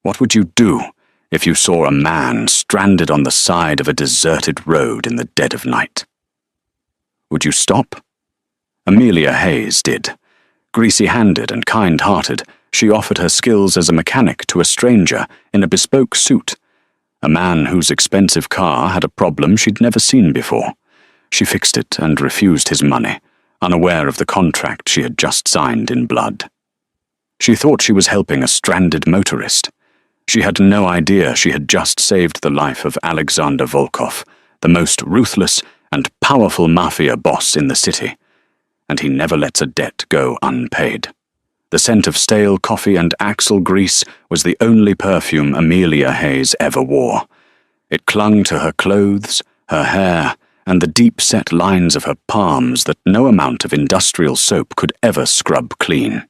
What would you do if you saw a man stranded on the side of a deserted road in the dead of night? Would you stop? Amelia Hayes did. Greasy-handed and kind-hearted, she offered her skills as a mechanic to a stranger in a bespoke suit, a man whose expensive car had a problem she'd never seen before. She fixed it and refused his money, unaware of the contract she had just signed in blood. She thought she was helping a stranded motorist. She had no idea she had just saved the life of Alexander Volkov, the most ruthless and powerful mafia boss in the city, and he never lets a debt go unpaid. The scent of stale coffee and axle grease was the only perfume Amelia Hayes ever wore. It clung to her clothes, her hair, and the deep-set lines of her palms that no amount of industrial soap could ever scrub clean.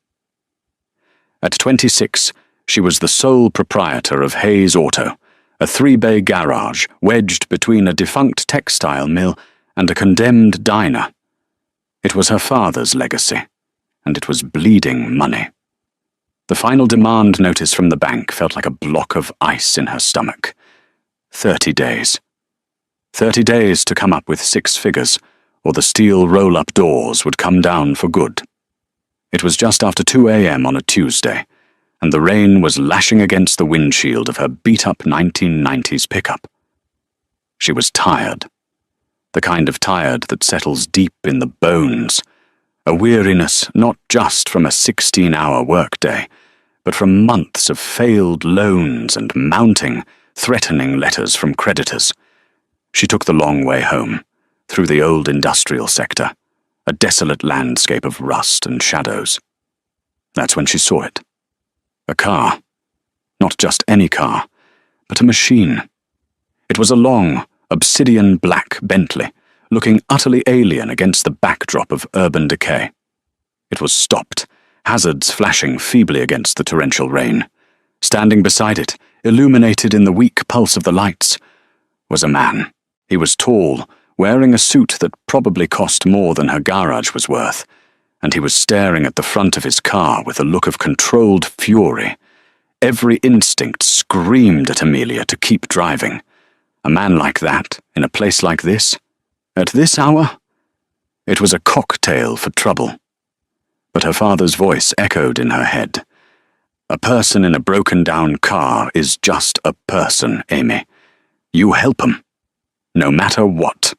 At 26, she was the sole proprietor of Hayes Auto, a 3-bay garage wedged between a defunct textile mill and a condemned diner. It was her father's legacy, and it was bleeding money. The final demand notice from the bank felt like a block of ice in her stomach. 30 days. 30 days to come up with 6 figures, or the steel roll-up doors would come down for good. It was just after 2 a.m. on a Tuesday, and the rain was lashing against the windshield of her beat-up 1990s pickup. She was tired. The kind of tired that settles deep in the bones, a weariness not just from a 16-hour workday, but from months of failed loans and mounting, threatening letters from creditors. She took the long way home, through the old industrial sector, a desolate landscape of rust and shadows. That's when she saw it. A car. Not just any car, but a machine. It was a long, obsidian black Bentley, looking utterly alien against the backdrop of urban decay. It was stopped, hazards flashing feebly against the torrential rain. Standing beside it, illuminated in the weak pulse of the lights, was a man. He was tall, wearing a suit that probably cost more than her garage was worth, and he was staring at the front of his car with a look of controlled fury. Every instinct screamed at Amelia to keep driving. A man like that, in a place like this? At this hour? It was a cocktail for trouble. But her father's voice echoed in her head. A person in a broken-down car is just a person, Amy. You help him. No matter what.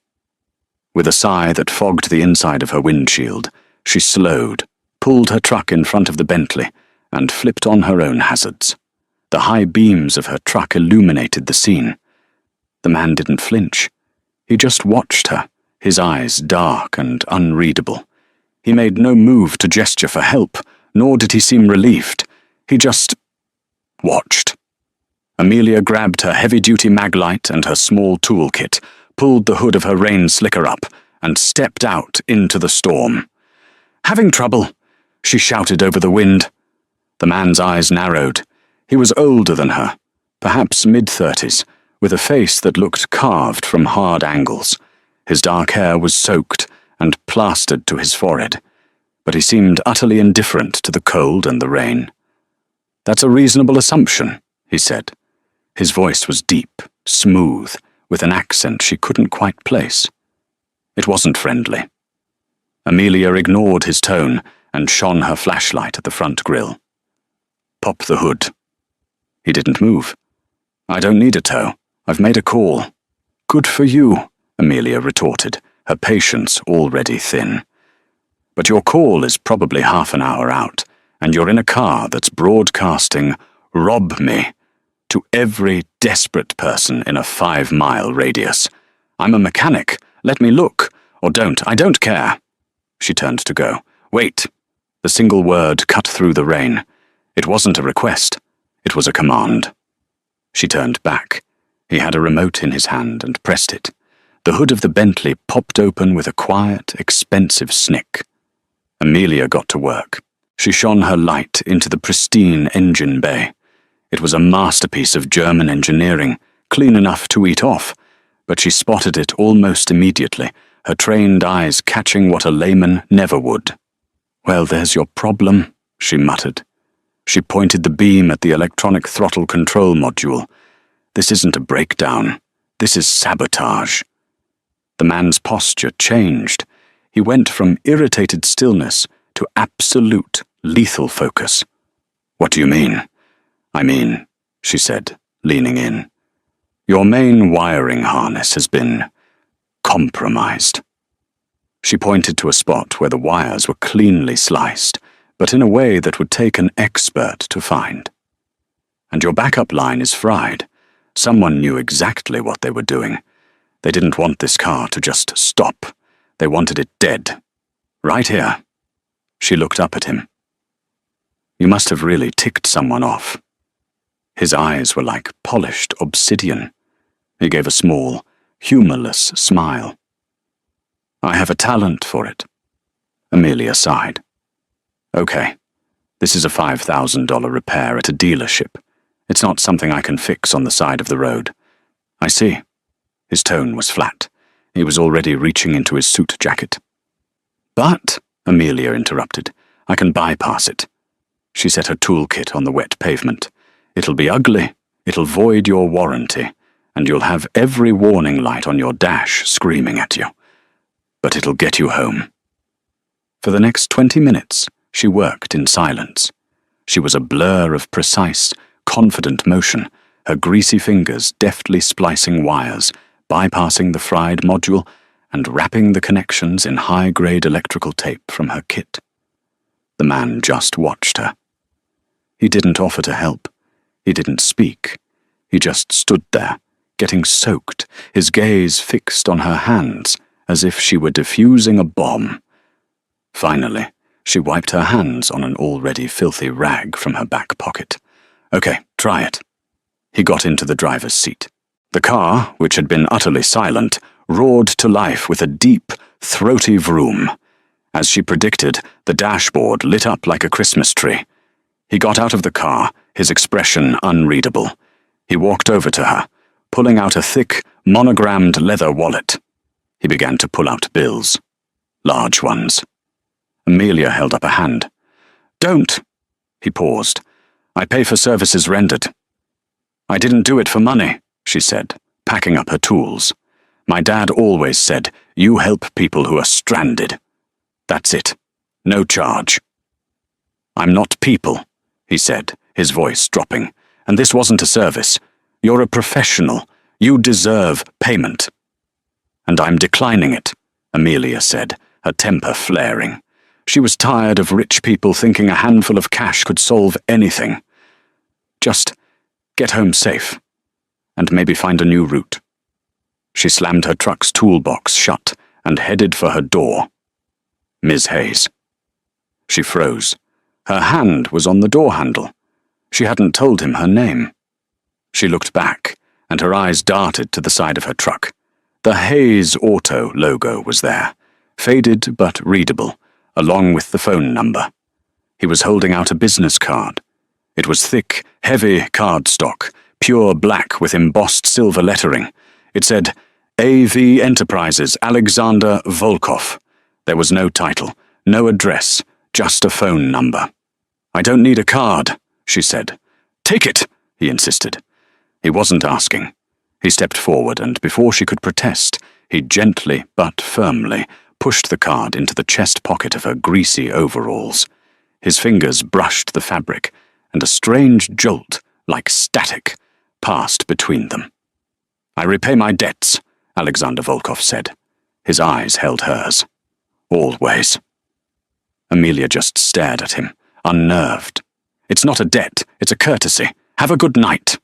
With a sigh that fogged the inside of her windshield, she slowed, pulled her truck in front of the Bentley, and flipped on her own hazards. The high beams of her truck illuminated the scene. The man didn't flinch. He just watched her, his eyes dark and unreadable. He made no move to gesture for help, nor did he seem relieved. He just watched. Amelia grabbed her heavy-duty maglite and her small toolkit, pulled the hood of her rain slicker up, and stepped out into the storm. "Having trouble," she shouted over the wind. The man's eyes narrowed. He was older than her, perhaps mid-30s, with a face that looked carved from hard angles. His dark hair was soaked and plastered to his forehead, but he seemed utterly indifferent to the cold and the rain. "That's a reasonable assumption," he said. His voice was deep, smooth, with an accent she couldn't quite place. It wasn't friendly. Amelia ignored his tone and shone her flashlight at the front grille. "Pop the hood." He didn't move. "I don't need a tow. I've made a call." "Good for you," Amelia retorted, her patience already thin. "But your call is probably half an hour out, and you're in a car that's broadcasting 'Rob me' to every desperate person in a 5-mile radius. I'm a mechanic. Let me look. Or don't. I don't care." She turned to go. "Wait." The single word cut through the rain. It wasn't a request. It was a command. She turned back. He had a remote in his hand and pressed it. The hood of the Bentley popped open with a quiet, expensive snick. Amelia got to work. She shone her light into the pristine engine bay. It was a masterpiece of German engineering, clean enough to eat off, but she spotted it almost immediately, her trained eyes catching what a layman never would. "Well, there's your problem," she muttered. She pointed the beam at the electronic throttle control module. This isn't a breakdown. This is sabotage. The man's posture changed. He went from irritated stillness to absolute, lethal focus. What do you mean? I mean, she said, leaning in. Your main wiring harness has been compromised. She pointed to a spot where the wires were cleanly sliced, but in a way that would take an expert to find. And your backup line is fried. Someone knew exactly what they were doing. They didn't want this car to just stop. They wanted it dead. Right here. She looked up at him. You must have really ticked someone off. His eyes were like polished obsidian. He gave a small, humorless smile. I have a talent for it. Amelia sighed. Okay, this is a $5,000 repair at a dealership. It's not something I can fix on the side of the road. I see. His tone was flat. He was already reaching into his suit jacket. But, Amelia interrupted, I can bypass it. She set her toolkit on the wet pavement. It'll be ugly, it'll void your warranty, and you'll have every warning light on your dash screaming at you. But it'll get you home. For the next 20 minutes, she worked in silence. She was a blur of precise, confident motion, her greasy fingers deftly splicing wires, bypassing the fried module, and wrapping the connections in high-grade electrical tape from her kit. The man just watched her. He didn't offer to help. He didn't speak. He just stood there, getting soaked, his gaze fixed on her hands, as if she were defusing a bomb. Finally, she wiped her hands on an already filthy rag from her back pocket. Okay, try it. He got into the driver's seat. The car, which had been utterly silent, roared to life with a deep, throaty vroom. As she predicted, the dashboard lit up like a Christmas tree. He got out of the car, his expression unreadable. He walked over to her, pulling out a thick, monogrammed leather wallet. He began to pull out bills. Large ones. Amelia held up a hand. Don't! He paused. I pay for services rendered. I didn't do it for money, she said, packing up her tools. My dad always said, you help people who are stranded. That's it. No charge. I'm not people, he said, his voice dropping. And this wasn't a service. You're a professional. You deserve payment. And I'm declining it, Amelia said, her temper flaring. She was tired of rich people thinking a handful of cash could solve anything. Just get home safe, and maybe find a new route. She slammed her truck's toolbox shut and headed for her door. Ms. Hayes. She froze. Her hand was on the door handle. She hadn't told him her name. She looked back, and her eyes darted to the side of her truck. The Hayes Auto logo was there, faded but readable, along with the phone number. He was holding out a business card. It was thick, heavy cardstock, pure black with embossed silver lettering. It said, AV Enterprises, Alexander Volkov. There was no title, no address, just a phone number. I don't need a card, she said. Take it, he insisted. He wasn't asking. He stepped forward, and before she could protest, he gently but firmly pushed the card into the chest pocket of her greasy overalls. His fingers brushed the fabric, and a strange jolt, like static, passed between them. I repay my debts, Alexander Volkov said. His eyes held hers. Always. Amelia just stared at him, unnerved. It's not a debt, it's a courtesy. Have a good night.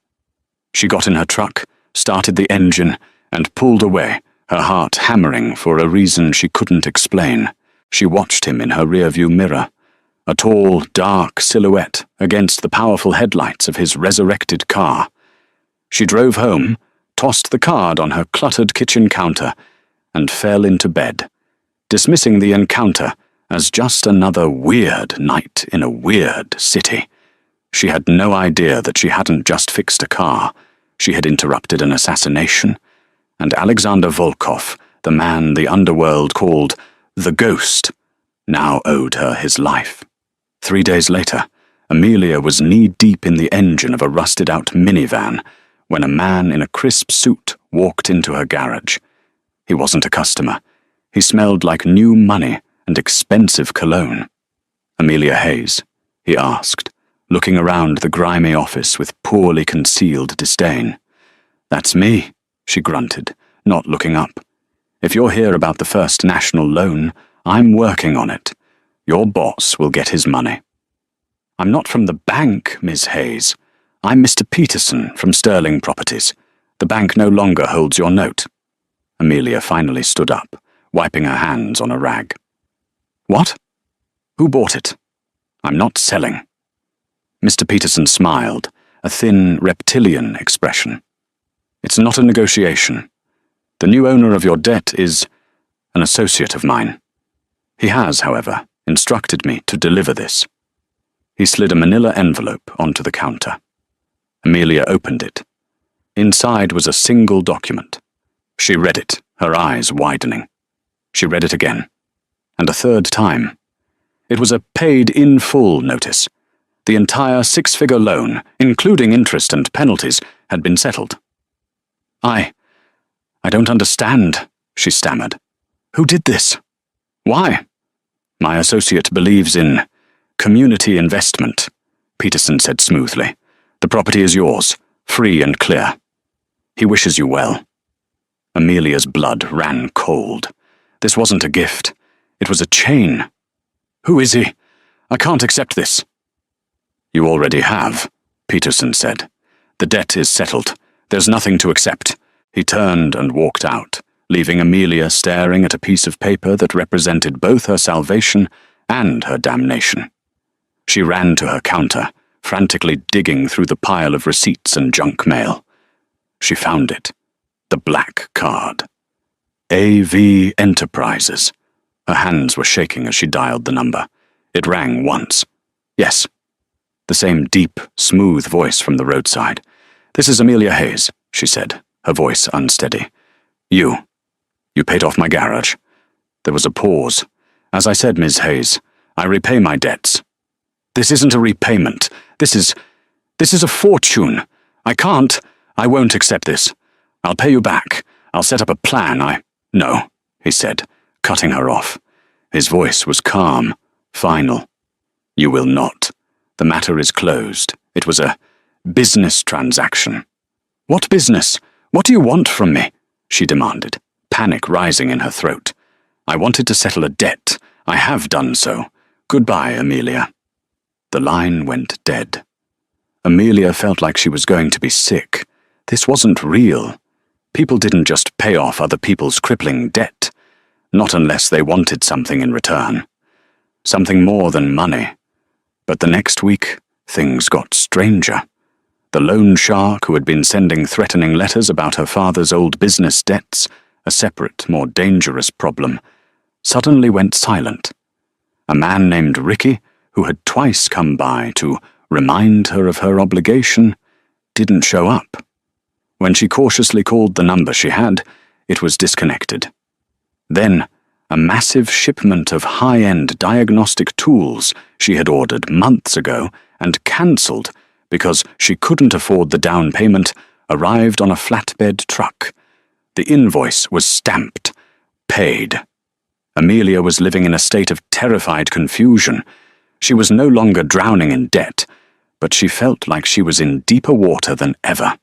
She got in her truck, started the engine, and pulled away, her heart hammering for a reason she couldn't explain. She watched him in her rearview mirror, a tall, dark silhouette against the powerful headlights of his resurrected car. She drove home, tossed the card on her cluttered kitchen counter, and fell into bed, dismissing the encounter as just another weird night in a weird city. She had no idea that she hadn't just fixed a car. She had interrupted an assassination, and Alexander Volkov, the man the underworld called the Ghost, now owed her his life. 3 days later, Amelia was knee-deep in the engine of a rusted-out minivan when a man in a crisp suit walked into her garage. He wasn't a customer. He smelled like new money and expensive cologne. "Amelia Hayes?" he asked, looking around the grimy office with poorly concealed disdain. "That's me," she grunted, not looking up. "If you're here about the First National loan, I'm working on it. Your boss will get his money." "I'm not from the bank, Ms. Hayes. I'm Mr. Peterson from Sterling Properties. The bank no longer holds your note." Amelia finally stood up, wiping her hands on a rag. "What? Who bought it? I'm not selling." Mr. Peterson smiled, a thin, reptilian expression. "It's not a negotiation. The new owner of your debt is an associate of mine. He has, however, instructed me to deliver this." He slid a manila envelope onto the counter. Amelia opened it. Inside was a single document. She read it, her eyes widening. She read it again, and a third time. It was a paid-in-full notice. The entire six-figure loan, including interest and penalties, had been settled. I don't understand," she stammered. "Who did this? Why?" "My associate believes in community investment," Peterson said smoothly. "The property is yours, free and clear. He wishes you well." Amelia's blood ran cold. This wasn't a gift. It was a chain. "Who is he? I can't accept this." "You already have," Peterson said. "The debt is settled. There's nothing to accept." He turned and walked out, leaving Amelia staring at a piece of paper that represented both her salvation and her damnation. She ran to her counter, frantically digging through the pile of receipts and junk mail. She found it. The black card. AV Enterprises. Her hands were shaking as she dialed the number. It rang once. "Yes." The same deep, smooth voice from the roadside. "This is Amelia Hayes," she said, her voice unsteady. You paid off my garage." There was a pause. "As I said, Ms. Hayes, I repay my debts." "This isn't a repayment. This is a fortune. I won't accept this. I'll pay you back. I'll set up a plan. No," he said, cutting her off. His voice was calm, final. "You will not. The matter is closed. It was a business transaction." "What business? What do you want from me?" she demanded, panic rising in her throat. "I wanted to settle a debt. I have done so. Goodbye, Amelia." The line went dead. Amelia felt like she was going to be sick. This wasn't real. People didn't just pay off other people's crippling debt. Not unless they wanted something in return. Something more than money. But the next week, things got stranger. The loan shark who had been sending threatening letters about her father's old business debts, a separate, more dangerous problem, suddenly went silent. A man named Ricky, who had twice come by to remind her of her obligation, didn't show up. When she cautiously called the number she had, it was disconnected. Then, a massive shipment of high-end diagnostic tools she had ordered months ago and cancelled because she couldn't afford the down payment arrived on a flatbed truck. The invoice was stamped. Paid. Amelia was living in a state of terrified confusion. She was no longer drowning in debt, but she felt like she was in deeper water than ever.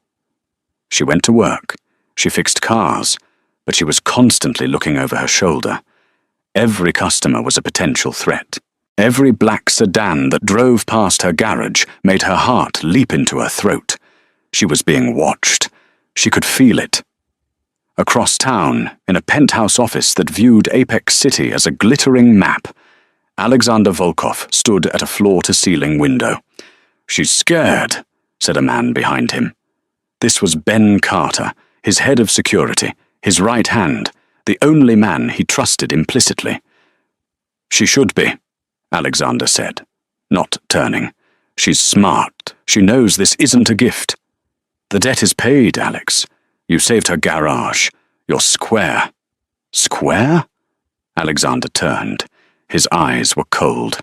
She went to work. She fixed cars, but she was constantly looking over her shoulder. Every customer was a potential threat. Every black sedan that drove past her garage made her heart leap into her throat. She was being watched. She could feel it. Across town, in a penthouse office that viewed Apex City as a glittering map, Alexander Volkov stood at a floor-to-ceiling window. "She's scared," said a man behind him. This was Ben Carter, his head of security, his right hand, the only man he trusted implicitly. "She should be," Alexander said, not turning. "She's smart. She knows this isn't a gift." "The debt is paid, Alex. You saved her garage. You're square." "Square?" Alexander turned. His eyes were cold.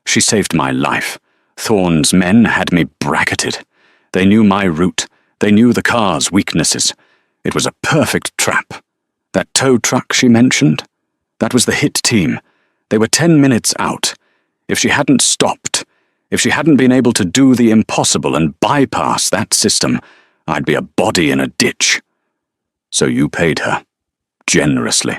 "She saved my life. Thorne's men had me bracketed. They knew my route. They knew the car's weaknesses. It was a perfect trap. That tow truck she mentioned? That was the hit team. They were 10 minutes out. If she hadn't stopped, if she hadn't been able to do the impossible and bypass that system, I'd be a body in a ditch. So you paid her. Generously.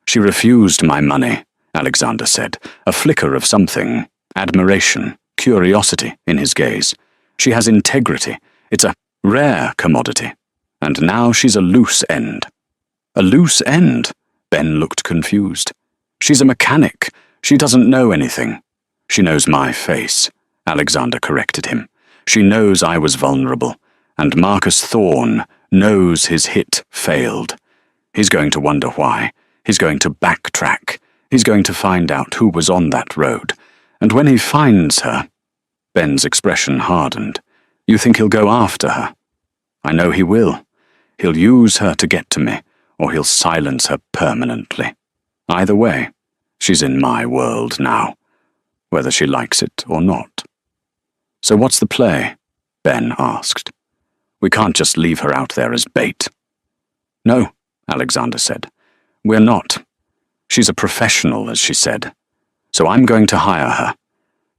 She refused my money, Alexander said, a flicker of something, admiration, curiosity in his gaze. She has integrity. It's a rare commodity. And now she's a loose end. A loose end? Ben looked confused. She's a mechanic. She doesn't know anything. She knows my face, Alexander corrected him. She knows I was vulnerable, and Marcus Thorne knows his hit failed. He's going to wonder why. He's going to backtrack. He's going to find out who was on that road. And when he finds her... Ben's expression hardened. You think he'll go after her? I know he will. He'll use her to get to me, or he'll silence her permanently. Either way, she's in my world now, whether she likes it or not. So what's the play? Ben asked. We can't just leave her out there as bait. No, Alexander said. We're not. She's a professional, as she said. So I'm going to hire her.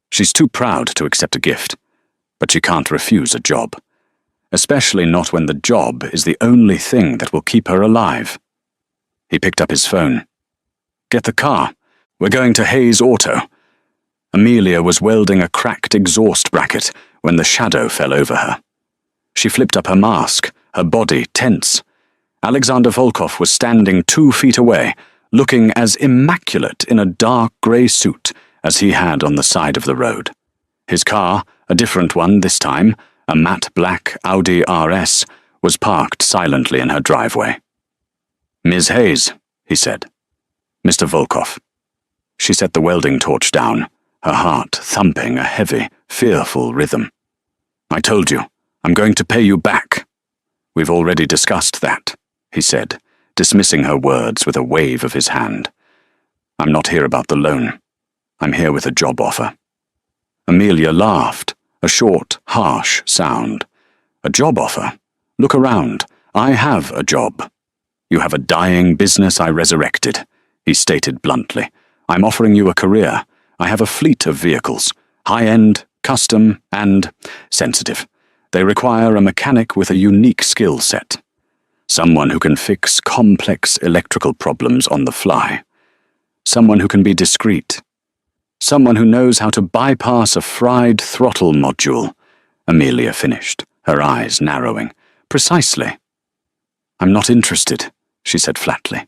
She's too proud to accept a gift, but she can't refuse a job. Especially not when the job is the only thing that will keep her alive. He picked up his phone. Get the car. We're going to Hayes Auto. Amelia was welding a cracked exhaust bracket when the shadow fell over her. She flipped up her mask, her body tense. Alexander Volkov was standing 2 feet away, looking as immaculate in a dark grey suit as he had on the side of the road. His car, a different one this time, a matte black Audi RS, was parked silently in her driveway. Ms. Hayes, he said. Mr. Volkov. She set the welding torch down, her heart thumping a heavy, fearful rhythm. I told you, I'm going to pay you back. We've already discussed that, he said, dismissing her words with a wave of his hand. I'm not here about the loan. I'm here with a job offer. Amelia laughed, a short, harsh sound. A job offer? Look around. I have a job. You have a dying business I resurrected, he stated bluntly. I'm offering you a career. I have a fleet of vehicles, high-end, custom, and sensitive. They require a mechanic with a unique skill set. Someone who can fix complex electrical problems on the fly. Someone who can be discreet. Someone who knows how to bypass a fried throttle module, Amelia finished, her eyes narrowing. Precisely. I'm not interested, she said flatly.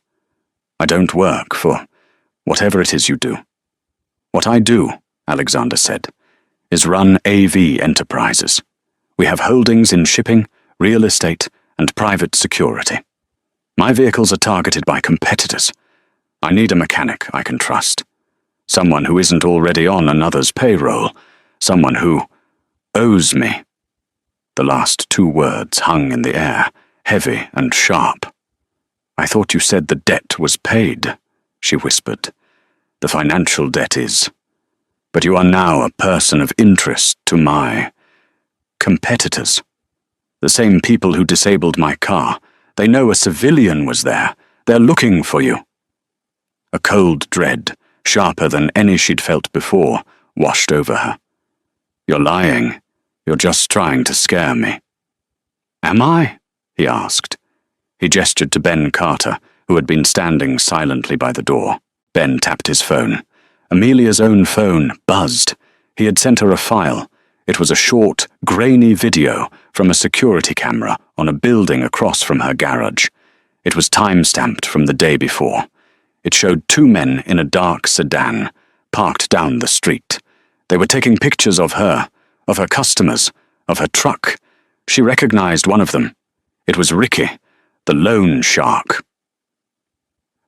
I don't work for whatever it is you do. What I do, Alexander said, is run AV enterprises. We have holdings in shipping, real estate, and private security. My vehicles are targeted by competitors. I need a mechanic I can trust. Someone who isn't already on another's payroll. Someone who owes me. The last 2 words hung in the air, heavy and sharp. I thought you said the debt was paid, she whispered. The financial debt is. But you are now a person of interest to my competitors. The same people who disabled my car. They know a civilian was there. They're looking for you. A cold dread, sharper than any she'd felt before, washed over her. You're lying. You're just trying to scare me. Am I? He asked. He gestured to Ben Carter, who had been standing silently by the door. Ben tapped his phone. Amelia's own phone buzzed. He had sent her a file. It was a short, grainy video from a security camera on a building across from her garage. It was time-stamped from the day before. It showed 2 men in a dark sedan, parked down the street. They were taking pictures of her customers, of her truck. She recognized one of them. It was Ricky, the loan shark.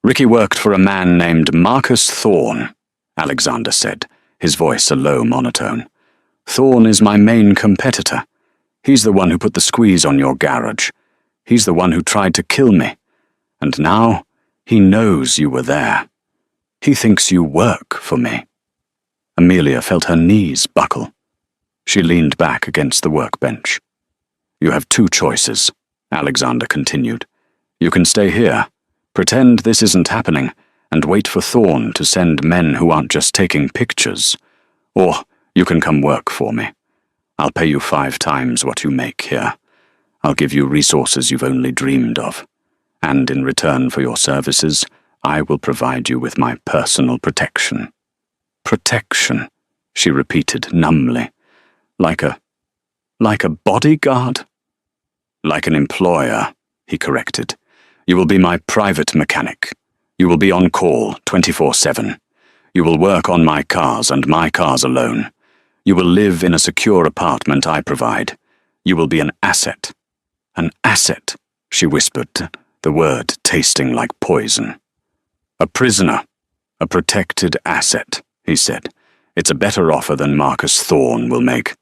Ricky worked for a man named Marcus Thorne, Alexander said, his voice a low monotone. Thorne is my main competitor. He's the one who put the squeeze on your garage. He's the one who tried to kill me. And now, he knows you were there. He thinks you work for me. Amelia felt her knees buckle. She leaned back against the workbench. You have two choices, Alexander continued. You can stay here, pretend this isn't happening, and wait for Thorn to send men who aren't just taking pictures. Or you can come work for me. I'll pay you 5 times what you make here. I'll give you resources you've only dreamed of. And in return for your services, I will provide you with my personal protection. Protection, she repeated numbly. Like a bodyguard? Like an employer, he corrected. You will be my private mechanic. You will be on call 24/7. You will work on my cars and my cars alone. You will live in a secure apartment I provide. You will be an asset. An asset, she whispered, the word tasting like poison. A prisoner. A protected asset, he said. It's a better offer than Marcus Thorn will make.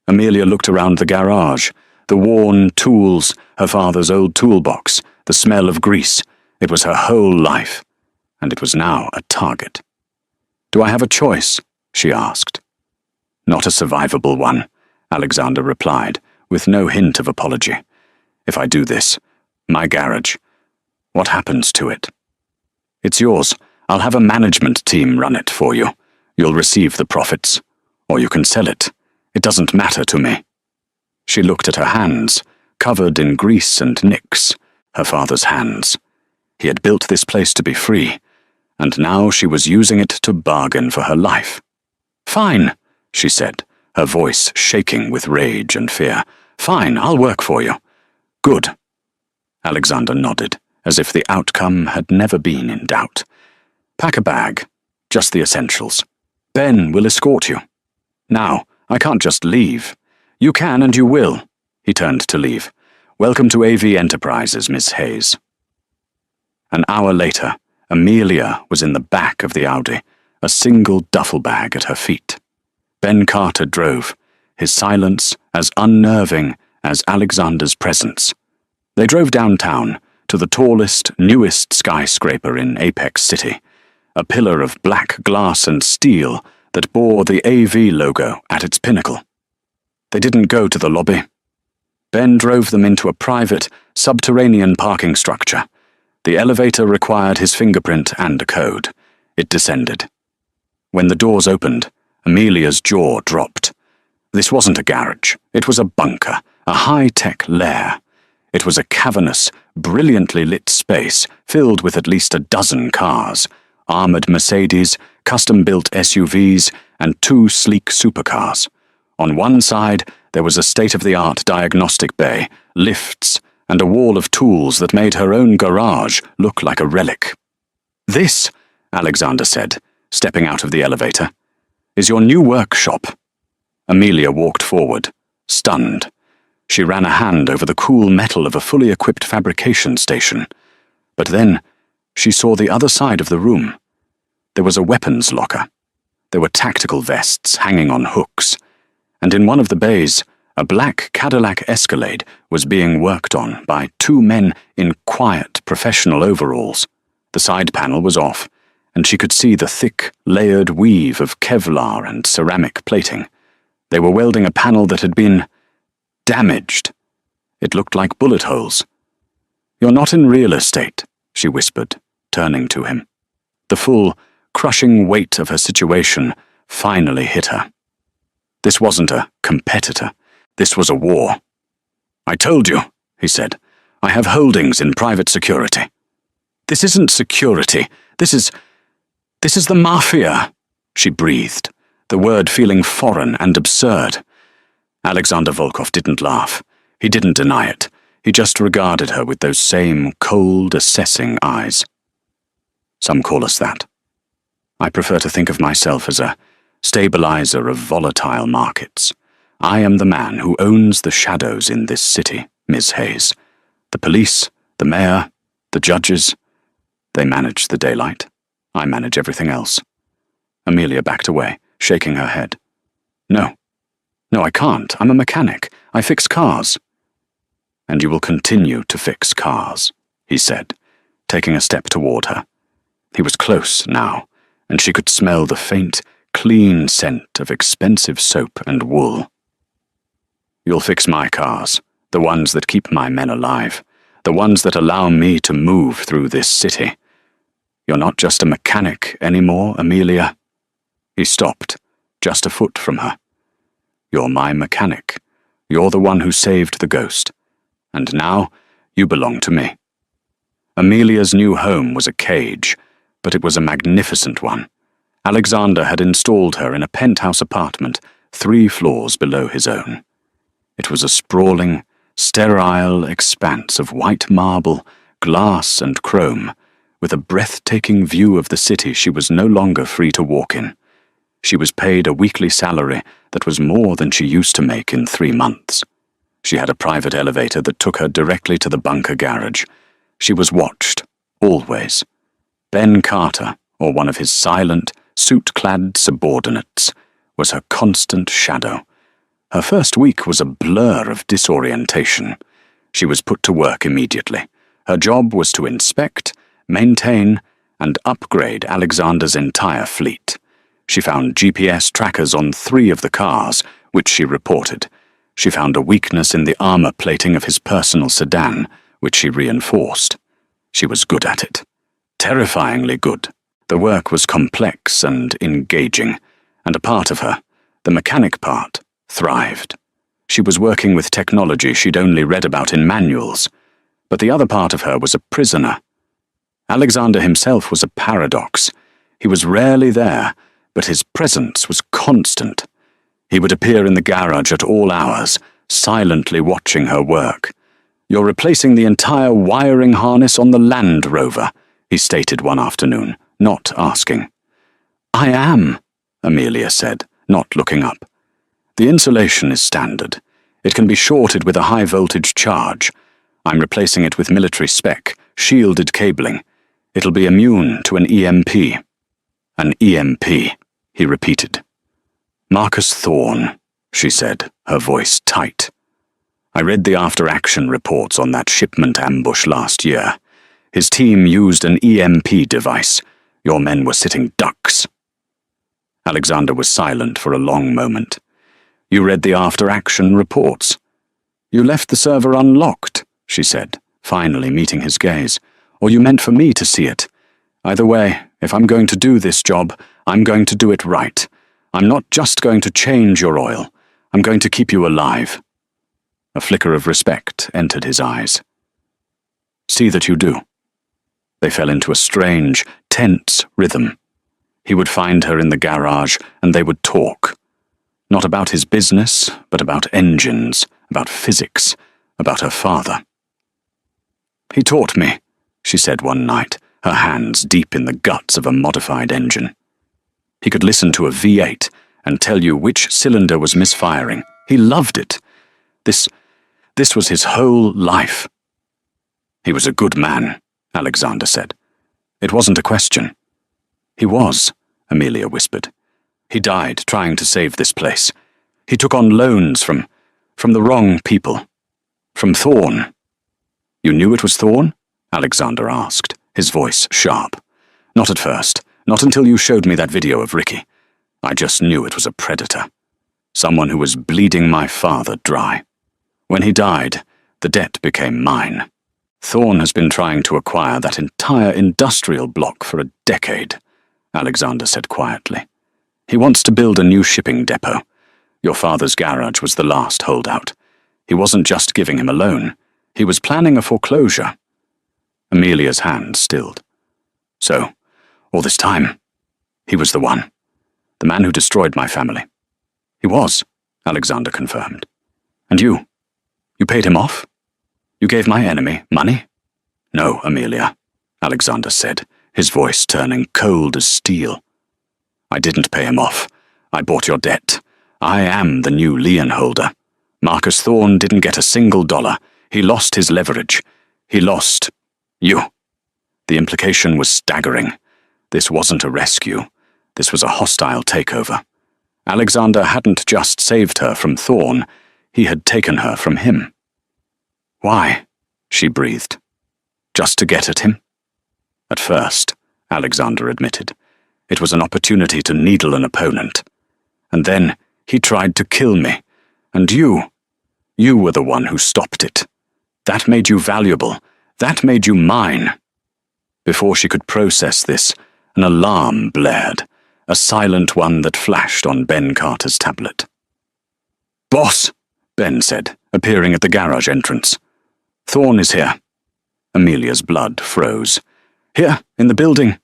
Amelia looked around the garage, the worn tools, her father's old toolbox, the smell of grease. It was her whole life, and it was now a target. Do I have a choice? She asked. Not a survivable one, Alexander replied, with no hint of apology. If I do this, my garage, what happens to it? It's yours. I'll have a management team run it for you. You'll receive the profits, or you can sell it. It doesn't matter to me. She looked at her hands, covered in grease and nicks, her father's hands. He had built this place to be free, and now she was using it to bargain for her life. Fine, she said, her voice shaking with rage and fear. Fine, I'll work for you. Good. Alexander nodded, as if the outcome had never been in doubt. Pack a bag, just the essentials. Ben will escort you. Now, I can't just leave. You can and you will. He turned to leave. Welcome to AV Enterprises, Miss Hayes. An hour later, Amelia was in the back of the Audi, a single duffel bag at her feet. Ben Carter drove, his silence as unnerving as Alexander's presence. They drove downtown to the tallest, newest skyscraper in Apex City, a pillar of black glass and steel that bore the AV logo at its pinnacle. They didn't go to the lobby. Ben drove them into a private, subterranean parking structure. The elevator required his fingerprint and a code. It descended. When the doors opened, Amelia's jaw dropped. This wasn't a garage. It was a bunker, a high-tech lair. It was a cavernous, brilliantly lit space filled with at least a dozen cars, armored Mercedes, custom-built SUVs, and 2 sleek supercars. On one side, there was a state-of-the-art diagnostic bay, lifts, and a wall of tools that made her own garage look like a relic. This, Alexander said, stepping out of the elevator, is your new workshop. Amelia walked forward, stunned. She ran a hand over the cool metal of a fully equipped fabrication station. But then, she saw the other side of the room. There was a weapons locker. There were tactical vests hanging on hooks. And in one of the bays, a black Cadillac Escalade was being worked on by 2 men in quiet, professional overalls. The side panel was off, and she could see the thick, layered weave of Kevlar and ceramic plating. They were welding a panel that had been damaged. It looked like bullet holes. You're not in real estate, she whispered, turning to him. The full, crushing weight of her situation finally hit her. This wasn't a competitor. This was a war. I told you, he said. I have holdings in private security. This isn't security. This is the mafia, she breathed, the word feeling foreign and absurd. Alexander Volkov didn't laugh. He didn't deny it. He just regarded her with those same cold, assessing eyes. Some call us that. I prefer to think of myself as a stabilizer of volatile markets. I am the man who owns the shadows in this city, Miss Hayes. The police, the mayor, the judges, they manage the daylight. I manage everything else. Amelia backed away, shaking her head. No, I can't. I'm a mechanic. I fix cars. And you will continue to fix cars, he said, taking a step toward her. He was close now, and she could smell the faint, clean scent of expensive soap and wool. "You'll fix my cars, the ones that keep my men alive, the ones that allow me to move through this city. You're not just a mechanic anymore, Amelia." He stopped, just a foot from her. "You're my mechanic. You're the one who saved the ghost. And now, you belong to me." Amelia's new home was a cage, but it was a magnificent one. Alexander had installed her in a penthouse apartment 3 floors below his own. It was a sprawling, sterile expanse of white marble, glass and chrome, with a breathtaking view of the city she was no longer free to walk in. She was paid a weekly salary that was more than she used to make in 3 months. She had a private elevator that took her directly to the bunker garage. She was watched, always. Ben Carter, or one of his silent, suit-clad subordinates, was her constant shadow. Her first week was a blur of disorientation. She was put to work immediately. Her job was to inspect, maintain, and upgrade Alexander's entire fleet. She found GPS trackers on 3 of the cars, which she reported. She found a weakness in the armor plating of his personal sedan, which she reinforced. She was good at it. Terrifyingly good. The work was complex and engaging, and a part of her, the mechanic part, thrived. She was working with technology she'd only read about in manuals, but the other part of her was a prisoner. Alexander himself was a paradox. He was rarely there, but his presence was constant. He would appear in the garage at all hours, silently watching her work. "You're replacing the entire wiring harness on the Land Rover," he stated one afternoon, not asking. "I am," Amelia said, not looking up. "The insulation is standard. It can be shorted with a high-voltage charge. I'm replacing it with military spec, shielded cabling. It'll be immune to an EMP." "An EMP," he repeated. "Marcus Thorne," she said, her voice tight. "I read the after-action reports on that shipment ambush last year. His team used an EMP device. Your men were sitting ducks." Alexander was silent for a long moment. "You read the after-action reports?" "You left the server unlocked," she said, finally meeting his gaze. "Or you meant for me to see it. Either way, if I'm going to do this job, I'm going to do it right. I'm not just going to change your oil. I'm going to keep you alive." A flicker of respect entered his eyes. "See that you do." They fell into a strange, tense rhythm. He would find her in the garage, and they would talk. Not about his business, but about engines, about physics, about her father. "He taught me," she said one night, her hands deep in the guts of a modified engine. "He could listen to a V8 and tell you which cylinder was misfiring. He loved it. This was his whole life." "He was a good man," Alexander said. "It wasn't a question." "He was," Amelia whispered. "He died trying to save this place. He took on loans from the wrong people. From Thorne." "You knew it was Thorne?" Alexander asked, his voice sharp. "Not at first. Not until you showed me that video of Ricky. I just knew it was a predator. Someone who was bleeding my father dry. When he died, the debt became mine. Thorne has been trying to acquire that entire industrial block for a decade," Alexander said quietly. "He wants to build a new shipping depot. Your father's garage was the last holdout. He wasn't just giving him a loan. He was planning a foreclosure." Amelia's hand stilled. "So, all this time, he was the one. The man who destroyed my family." "He was," Alexander confirmed. "And you? You paid him off? You gave my enemy money?" "No, Amelia," Alexander said, his voice turning cold as steel. "I didn't pay him off. I bought your debt. I am the new lien holder. Marcus Thorne didn't get a single dollar. He lost his leverage. He lost you." The implication was staggering. This wasn't a rescue. This was a hostile takeover. Alexander hadn't just saved her from Thorne. He had taken her from him. "Why?" she breathed. "Just to get at him?" "At first," Alexander admitted. It was an opportunity to needle an opponent. And then he tried to kill me. And you were the one who stopped it. That made you valuable. That made you mine. Before she could process this, an alarm blared, a silent one that flashed on Ben Carter's tablet. "Boss," Ben said, appearing at the garage entrance. "Thorne is here." Amelia's blood froze. "Here, in the building."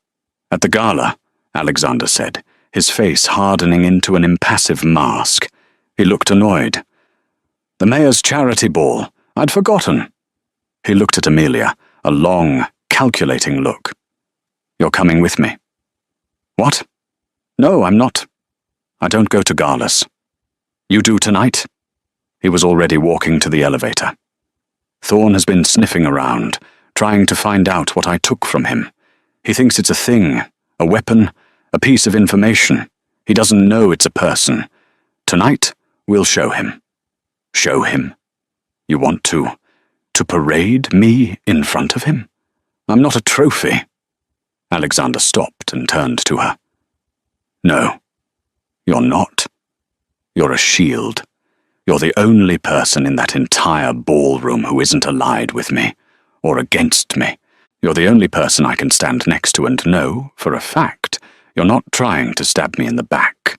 "At the gala," Alexander said, his face hardening into an impassive mask. He looked annoyed. "The mayor's charity ball. I'd forgotten." He looked at Amelia, a long, calculating look. "You're coming with me." "What?" "No, I'm not. I don't go to galas." "You do tonight?" He was already walking to the elevator. "Thorne has been sniffing around, trying to find out what I took from him. He thinks it's a thing, a weapon, a piece of information. He doesn't know it's a person. Tonight, we'll show him." "Show him? You want to parade me in front of him? I'm not a trophy." Alexander stopped and turned to her. "No, you're not. You're a shield. You're the only person in that entire ballroom who isn't allied with me, or against me. You're the only person I can stand next to and know, for a fact, you're not trying to stab me in the back."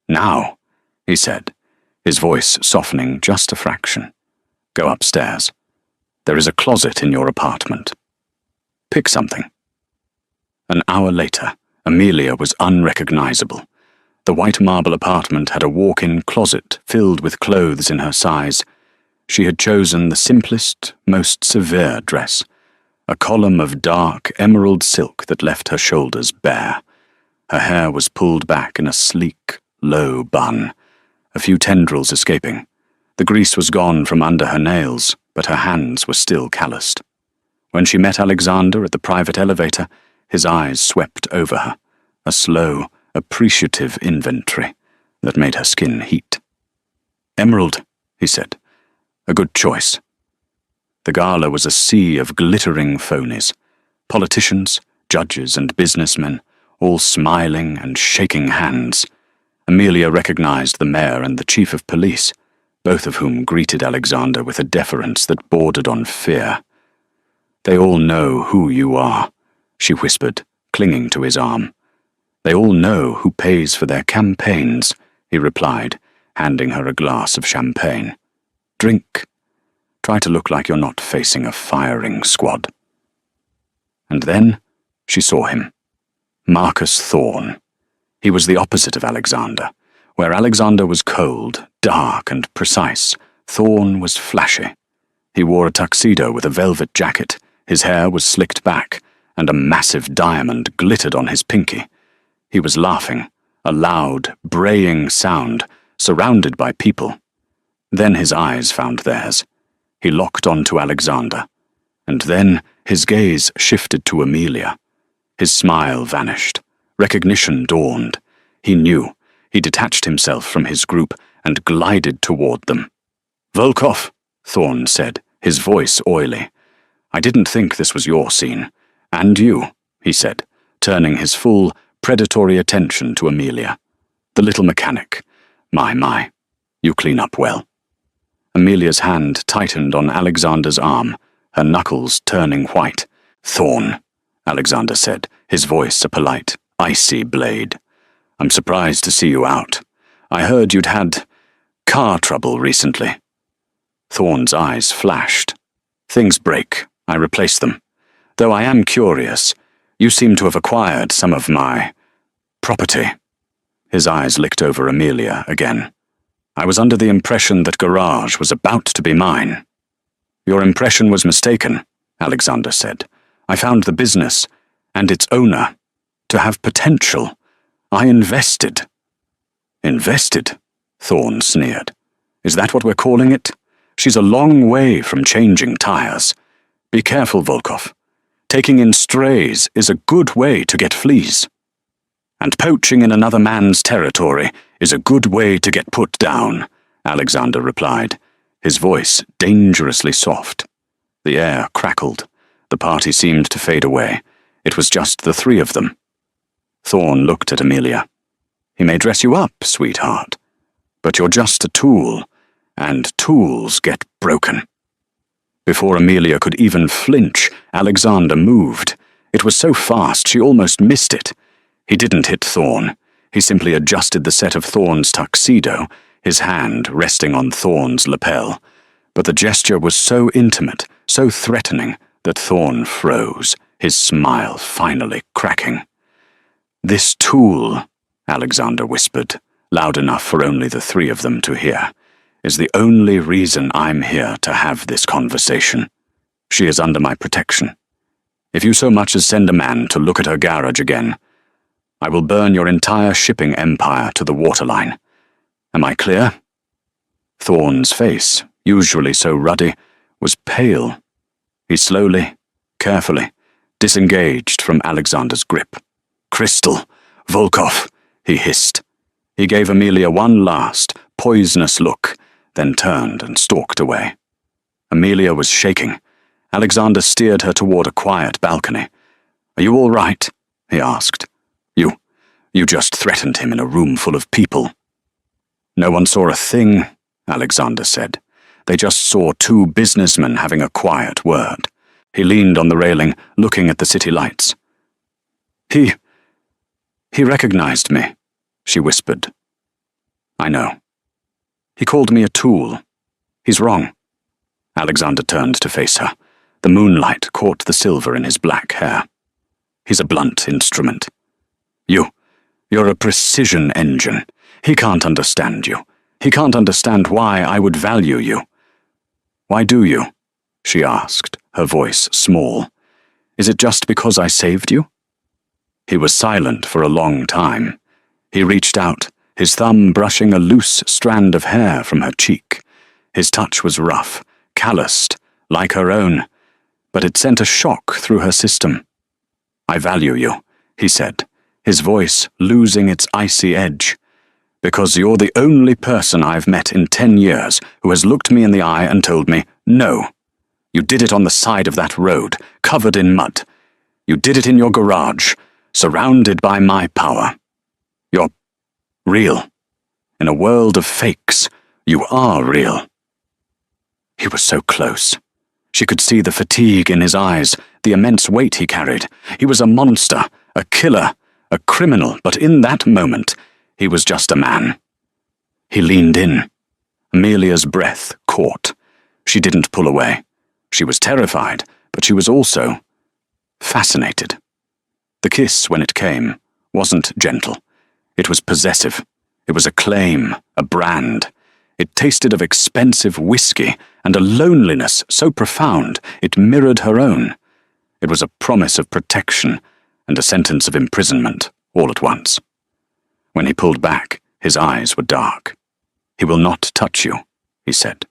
"Now," he said, his voice softening just a fraction, "go upstairs. There is a closet in your apartment. Pick something." An hour later, Amelia was unrecognizable. The white marble apartment had a walk-in closet filled with clothes in her size. She had chosen the simplest, most severe dress, a column of dark emerald silk that left her shoulders bare. Her hair was pulled back in a sleek, low bun, a few tendrils escaping. The grease was gone from under her nails, but her hands were still calloused. When she met Alexander at the private elevator, his eyes swept over her, a slow, appreciative inventory that made her skin heat. "Emerald," he said. "A good choice." The gala was a sea of glittering phonies, politicians, judges, and businessmen, all smiling and shaking hands. Amelia recognized the mayor and the chief of police, both of whom greeted Alexander with a deference that bordered on fear. "They all know who you are," she whispered, clinging to his arm. "They all know who pays for their campaigns," he replied, handing her a glass of champagne. "Drink. Try to look like you're not facing a firing squad." And then she saw him. Marcus Thorne. He was the opposite of Alexander. Where Alexander was cold, dark, and precise, Thorne was flashy. He wore a tuxedo with a velvet jacket, his hair was slicked back, and a massive diamond glittered on his pinky. He was laughing, a loud, braying sound, surrounded by people. Then his eyes found theirs. He locked onto Alexander, and then his gaze shifted to Amelia. His smile vanished. Recognition dawned. He knew. He detached himself from his group and glided toward them. "Volkov," Thorne said, his voice oily. "I didn't think this was your scene. And you," he said, turning his full, predatory attention to Amelia. "The little mechanic. My, you clean up well." Amelia's hand tightened on Alexander's arm, her knuckles turning white. "Thorne," Alexander said, his voice a polite, icy blade. "I'm surprised to see you out. I heard you'd had car trouble recently." Thorne's eyes flashed. "Things break. I replace them. Though I am curious, you seem to have acquired some of my property." His eyes licked over Amelia again. "I was under the impression that Garage was about to be mine." "Your impression was mistaken," Alexander said. "I found the business, and its owner, to have potential. I invested." "Invested?" Thorne sneered. "Is that what we're calling it? She's a long way from changing tires. Be careful, Volkov. Taking in strays is a good way to get fleas. And poaching in another man's territory is a good way to get put down," Alexander replied, his voice dangerously soft. The air crackled. The party seemed to fade away. It was just the three of them. Thorn looked at Amelia. "He may dress you up, sweetheart, but you're just a tool, and tools get broken." Before Amelia could even flinch, Alexander moved. It was so fast she almost missed it. He didn't hit Thorn. He simply adjusted the set of Thorn's tuxedo, his hand resting on Thorn's lapel. But the gesture was so intimate, so threatening, that Thorn froze, his smile finally cracking. "This tool," Alexander whispered, loud enough for only the three of them to hear, "is the only reason I'm here to have this conversation. She is under my protection. If you so much as send a man to look at her garage again, I will burn your entire shipping empire to the waterline. Am I clear?" Thorn's face, usually so ruddy, was pale. He slowly, carefully, disengaged from Alexander's grip. "Crystal, Volkov," he hissed. He gave Amelia one last, poisonous look, then turned and stalked away. Amelia was shaking. Alexander steered her toward a quiet balcony. "Are you all right?" he asked. You just threatened him in a room full of people." "No one saw a thing," Alexander said. "They just saw two businessmen having a quiet word." He leaned on the railing, looking at the city lights. He recognized me," she whispered. "I know. He called me a tool. He's wrong." Alexander turned to face her. The moonlight caught the silver in his black hair. "He's a blunt instrument. You're a precision engine. He can't understand you. He can't understand why I would value you." "Why do you?" she asked, her voice small. "Is it just because I saved you?" He was silent for a long time. He reached out, his thumb brushing a loose strand of hair from her cheek. His touch was rough, calloused, like her own, but it sent a shock through her system. "I value you," he said, his voice losing its icy edge, "because you're the only person I've met in 10 years who has looked me in the eye and told me, no. You did it on the side of that road, covered in mud. You did it in your garage, surrounded by my power. You're real. In a world of fakes, you are real." He was so close. She could see the fatigue in his eyes, the immense weight he carried. He was a monster, a killer, a criminal, but in that moment, he was just a man. He leaned in. Amelia's breath caught. She didn't pull away. She was terrified, but she was also fascinated. The kiss, when it came, wasn't gentle. It was possessive. It was a claim, a brand. It tasted of expensive whiskey and a loneliness so profound it mirrored her own. It was a promise of protection and a sentence of imprisonment all at once. When he pulled back, his eyes were dark. "He will not touch you," he said.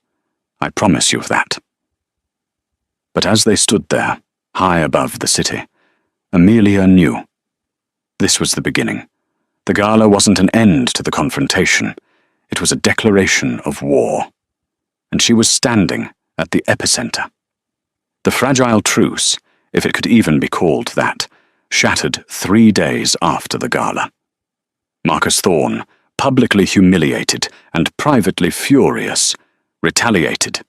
"I promise you that." But as they stood there, high above the city, Amelia knew. This was the beginning. The gala wasn't an end to the confrontation. It was a declaration of war. And she was standing at the epicenter. The fragile truce, if it could even be called that, shattered 3 days after the gala. Marcus Thorn, publicly humiliated and privately furious, retaliated.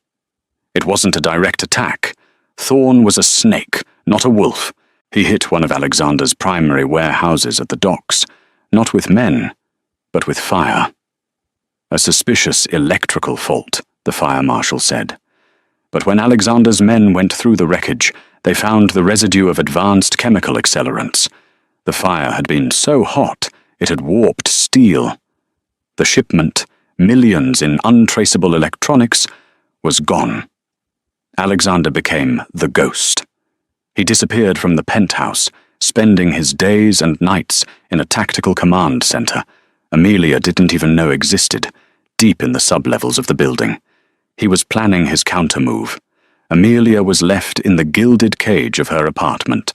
It wasn't a direct attack. Thorn was a snake, not a wolf. He hit one of Alexander's primary warehouses at the docks, not with men, but with fire. A suspicious electrical fault, the fire marshal said. But when Alexander's men went through the wreckage, they found the residue of advanced chemical accelerants. The fire had been so hot, it had warped steel. The shipment, millions in untraceable electronics, was gone. Alexander became the ghost. He disappeared from the penthouse, spending his days and nights in a tactical command center Amelia didn't even know existed, deep in the sublevels of the building. He was planning his countermove. Amelia was left in the gilded cage of her apartment,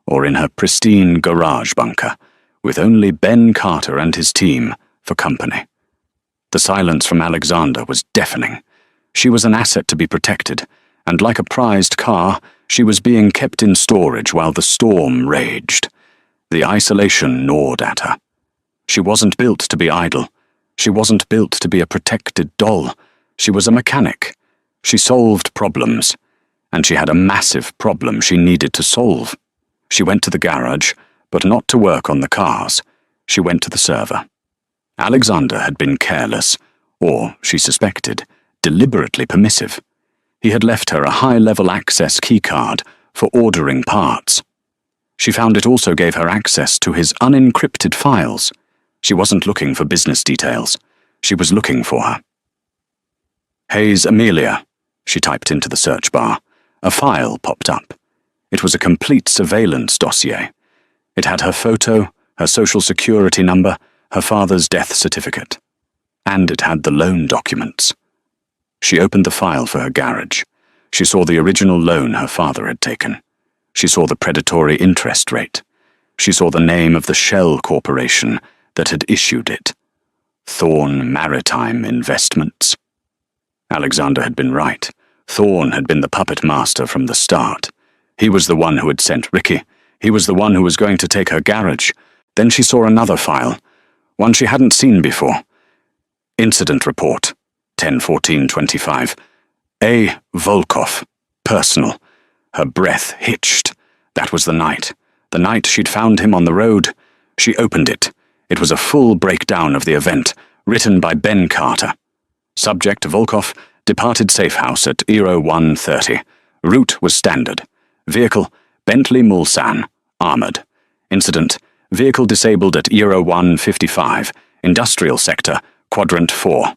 or in her pristine garage bunker, with only Ben Carter and his team for company. The silence from Alexander was deafening. She was an asset to be protected, and like a prized car, she was being kept in storage while the storm raged. The isolation gnawed at her. She wasn't built to be idle. She wasn't built to be a protected doll. She was a mechanic. She solved problems. And she had a massive problem she needed to solve. She went to the garage, but not to work on the cars. She went to the server. Alexander had been careless, or, she suspected, deliberately permissive. He had left her a high-level access keycard for ordering parts. She found it also gave her access to his unencrypted files. She wasn't looking for business details. She was looking for her. Hayes Amelia, she typed into the search bar. A file popped up. It was a complete surveillance dossier. It had her photo, her social security number, her father's death certificate. And it had the loan documents. She opened the file for her garage. She saw the original loan her father had taken. She saw the predatory interest rate. She saw the name of the shell corporation that had issued it. Thorn Maritime Investments. Alexander had been right. Thorn had been the puppet master from the start. He was the one who had sent Ricky. He was the one who was going to take her garage. Then she saw another file, one she hadn't seen before. Incident report, 10/14/25. A. Volkov, personal. Her breath hitched. That was the night she'd found him on the road. She opened it. It was a full breakdown of the event, written by Ben Carter. Subject Volkov departed safe house at Eero 1:30. Route was standard. Vehicle, Bentley Mulsanne, armored. Incident, vehicle disabled at Eero 1:55, industrial sector, quadrant 4.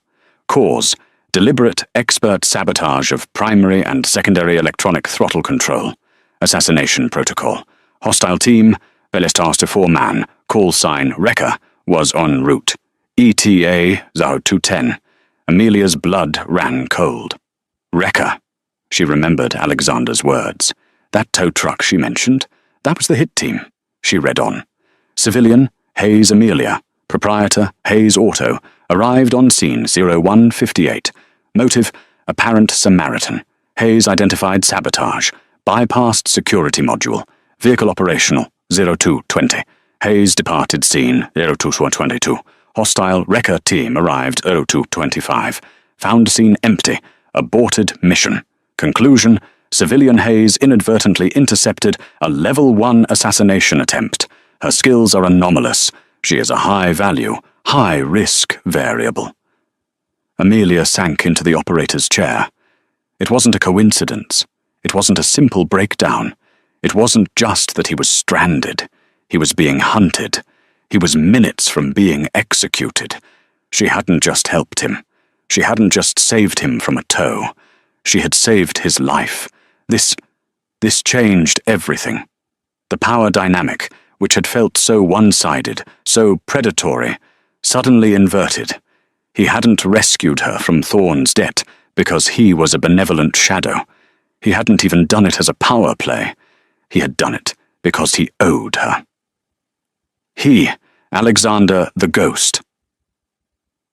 Cause, deliberate expert sabotage of primary and secondary electronic throttle control. Assassination protocol. Hostile team, Belestar 4-man, call sign Wrecker, was en route. ETA 0210. Amelia's blood ran cold. Wrecker. She remembered Alexander's words. That tow truck she mentioned, that was the hit team. She read on. Civilian, Hayes Amelia. Proprietor, Hayes Auto. Arrived on scene 0158. Motive, apparent Samaritan. Hayes identified sabotage. Bypassed security module. Vehicle operational 0220. Hayes departed scene 0222. Hostile Wrecker team arrived 0225. Found scene empty. Aborted mission. Conclusion, civilian Hayes inadvertently intercepted a level 1 assassination attempt. Her skills are anomalous. She is a high-value, high-risk variable. Amelia sank into the operator's chair. It wasn't a coincidence. It wasn't a simple breakdown. It wasn't just that he was stranded. He was being hunted. He was minutes from being executed. She hadn't just helped him. She hadn't just saved him from a tow. She had saved his life. This changed everything. The power dynamic, which had felt so one-sided, so predatory, suddenly inverted. He hadn't rescued her from Thorn's debt because he was a benevolent shadow. He hadn't even done it as a power play. He had done it because he owed her. He, Alexander the Ghost.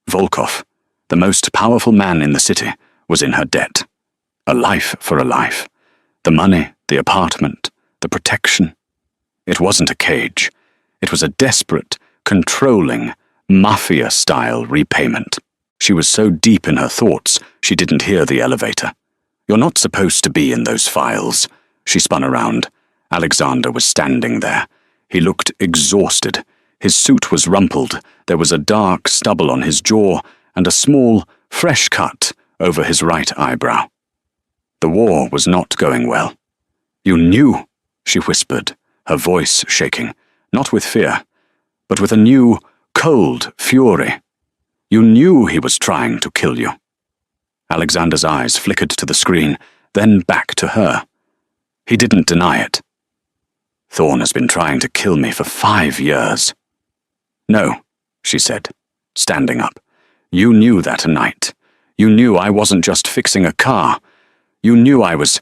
Volkov, the most powerful man in the city, was in her debt. A life for a life. The money, the apartment, the protection. It wasn't a cage. It was a desperate, controlling, mafia-style repayment. She was so deep in her thoughts, she didn't hear the elevator. You're not supposed to be in those files. She spun around. Alexander was standing there. He looked exhausted. His suit was rumpled. There was a dark stubble on his jaw and a small, fresh cut over his right eyebrow. The war was not going well. You knew, she whispered, her voice shaking, not with fear, but with a new, cold fury. You knew he was trying to kill you. Alexander's eyes flickered to the screen, then back to her. He didn't deny it. Thorn has been trying to kill me for 5 years. No, she said, standing up. You knew that night. You knew I wasn't just fixing a car. You knew I was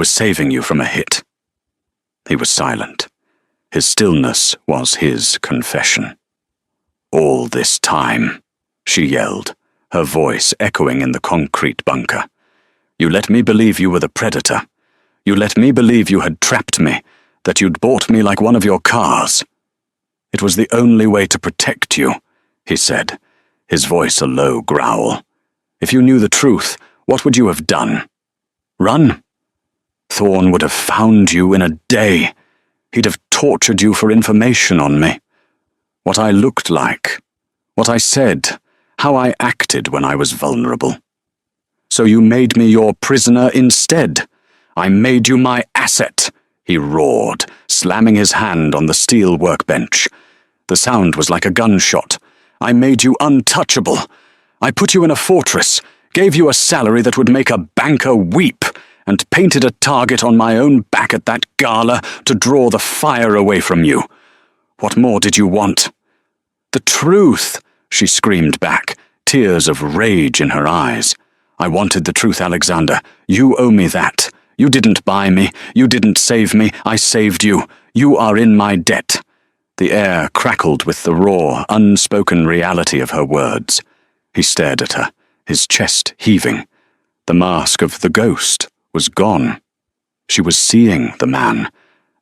saving you from a hit. He was silent. His stillness was his confession. All this time, she yelled, her voice echoing in the concrete bunker. You let me believe you were the predator. You let me believe you had trapped me, that you'd bought me like one of your cars. It was the only way to protect you, he said, his voice a low growl. If you knew the truth, what would you have done? Run? Thorn would have found you in a day. He'd have tortured you for information on me. What I looked like, what I said, how I acted when I was vulnerable. So you made me your prisoner instead. I made you my asset, he roared, slamming his hand on the steel workbench. The sound was like a gunshot. I made you untouchable. I put you in a fortress, gave you a salary that would make a banker weep, and painted a target on my own back at that gala to draw the fire away from you. What more did you want? The truth, she screamed back, tears of rage in her eyes. I wanted the truth, Alexander. You owe me that. You didn't buy me. You didn't save me. I saved you. You are in my debt. The air crackled with the raw, unspoken reality of her words. He stared at her, his chest heaving. The mask of the ghost was gone. She was seeing the man,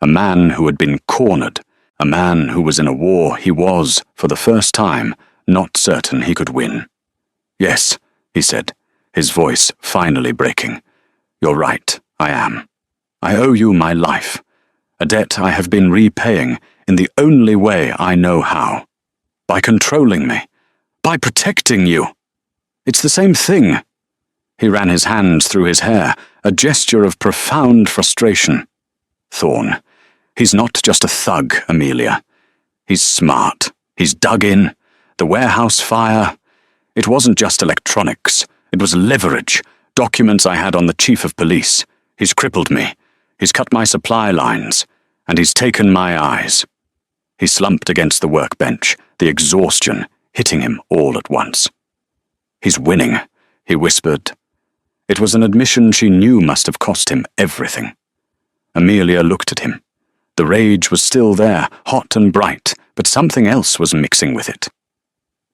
a man who had been cornered, a man who was in a war he was, for the first time, not certain he could win. Yes, he said, his voice finally breaking. You're right, I am. I owe you my life, a debt I have been repaying in the only way I know how. By controlling me, by protecting you. It's the same thing. He ran his hands through his hair, a gesture of profound frustration. Thorn. He's not just a thug, Amelia. He's smart. He's dug in. The warehouse fire. It wasn't just electronics. It was leverage. Documents I had on the chief of police. He's crippled me. He's cut my supply lines. And he's taken my eyes. He slumped against the workbench, the exhaustion hitting him all at once. He's winning, he whispered. It was an admission she knew must have cost him everything. Amelia looked at him. The rage was still there, hot and bright, but something else was mixing with it.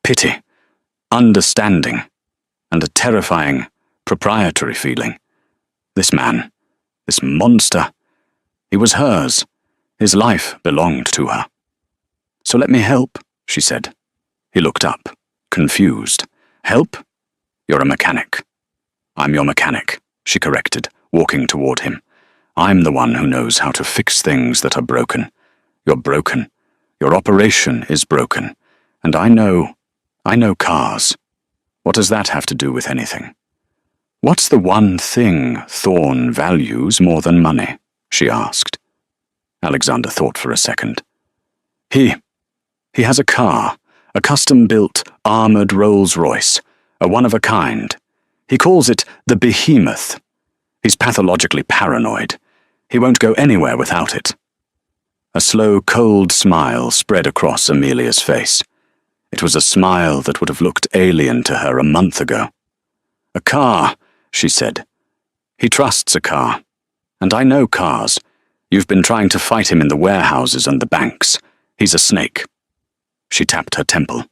Pity, understanding, and a terrifying, proprietary feeling. This man, this monster, he was hers. His life belonged to her. So let me help, she said. He looked up, confused. Help? You're a mechanic. I'm your mechanic, she corrected, walking toward him. I'm the one who knows how to fix things that are broken. You're broken. Your operation is broken. And I know cars. What does that have to do with anything? What's the one thing Thorn values more than money? She asked. Alexander thought for a second. He has a car, a custom-built, armored Rolls-Royce, a one-of-a-kind. He calls it the Behemoth. He's pathologically paranoid. He won't go anywhere without it. A slow, cold smile spread across Amelia's face. It was a smile that would have looked alien to her a month ago. A car, she said. He trusts a car. And I know cars. You've been trying to fight him in the warehouses and the banks. He's a snake. She tapped her temple.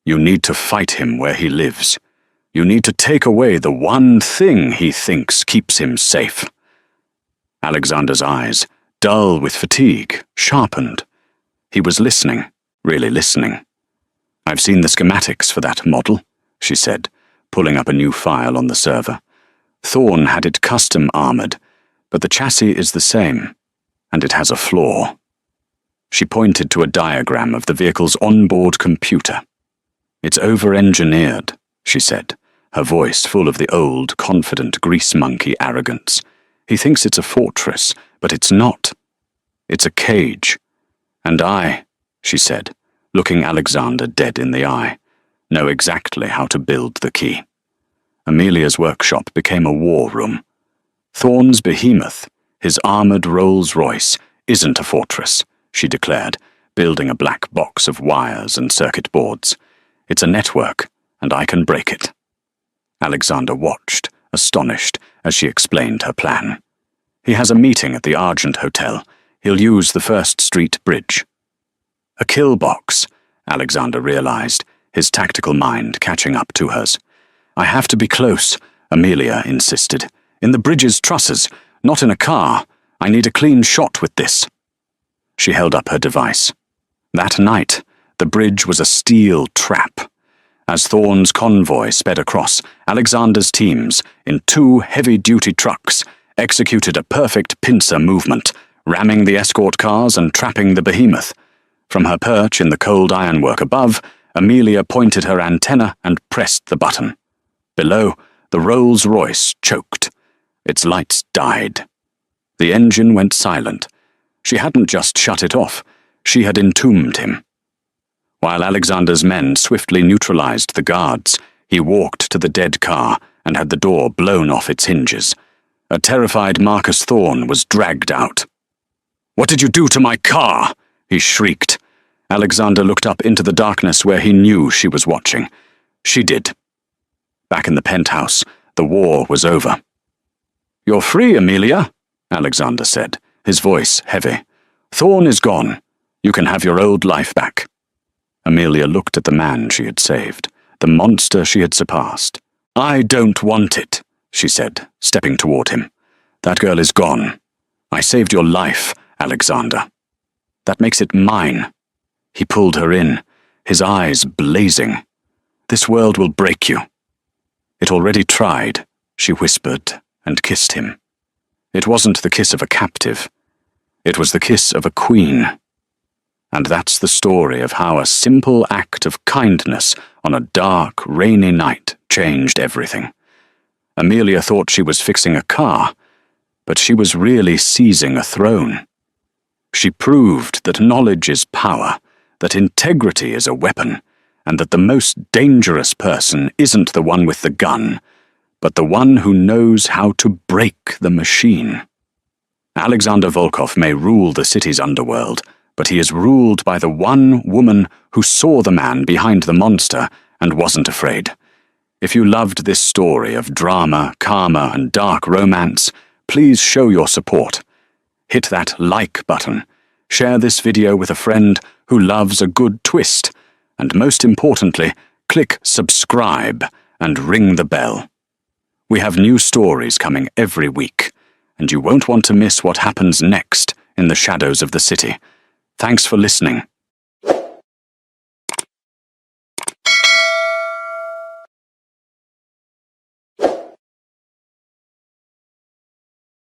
You need to fight him where he lives. You need to take away the one thing he thinks keeps him safe. Alexander's eyes, dull with fatigue, sharpened. He was listening, really listening. I've seen the schematics for that model, she said, pulling up a new file on the server. Thorn had it custom armored, but the chassis is the same, and it has a flaw. She pointed to a diagram of the vehicle's onboard computer. It's over-engineered, she said, her voice full of the old, confident grease monkey arrogance. He thinks it's a fortress, but it's not. It's a cage. And I, she said, looking Alexander dead in the eye, know exactly how to build the key. Amelia's workshop became a war room. Thorn's Behemoth, his armored Rolls-Royce, isn't a fortress, she declared, building a black box of wires and circuit boards. It's a network, and I can break it. Alexander watched, astonished, as she explained her plan. He has a meeting at the Argent Hotel. He'll use the First Street Bridge. A kill box, Alexander realized, his tactical mind catching up to hers. I have to be close, Amelia insisted. In the bridge's trusses, not in a car. I need a clean shot with this." She held up her device. That night, the bridge was a steel trap. As Thorne's convoy sped across, Alexander's teams, in 2 heavy-duty trucks, executed a perfect pincer movement, ramming the escort cars and trapping the behemoth. From her perch in the cold ironwork above, Amelia pointed her antenna and pressed the button. Below, the Rolls-Royce choked. Its lights died. The engine went silent. She hadn't just shut it off, she had entombed him. While Alexander's men swiftly neutralized the guards, he walked to the dead car and had the door blown off its hinges. A terrified Marcus Thorne was dragged out. "What did you do to my car?" he shrieked. Alexander looked up into the darkness where he knew she was watching. She did. Back in the penthouse, the war was over. "You're free, Amelia," Alexander said, his voice heavy. "Thorne is gone. You can have your old life back." Amelia looked at the man she had saved, the monster she had surpassed. "I don't want it," she said, stepping toward him. "That girl is gone. I saved your life, Alexander. That makes it mine." He pulled her in, his eyes blazing. "This world will break you." "It already tried," she whispered and kissed him. It wasn't the kiss of a captive. It was the kiss of a queen. And that's the story of how a simple act of kindness on a dark, rainy night changed everything. Amelia thought she was fixing a car, but she was really seizing a throne. She proved that knowledge is power, that integrity is a weapon, and that the most dangerous person isn't the one with the gun, but the one who knows how to break the machine. Alexander Volkov may rule the city's underworld, but he is ruled by the one woman who saw the man behind the monster and wasn't afraid. If you loved this story of drama, karma, and dark romance, please show your support. Hit that like button, share this video with a friend who loves a good twist, and most importantly, click subscribe and ring the bell. We have new stories coming every week, and you won't want to miss what happens next in the shadows of the city. Thanks for listening.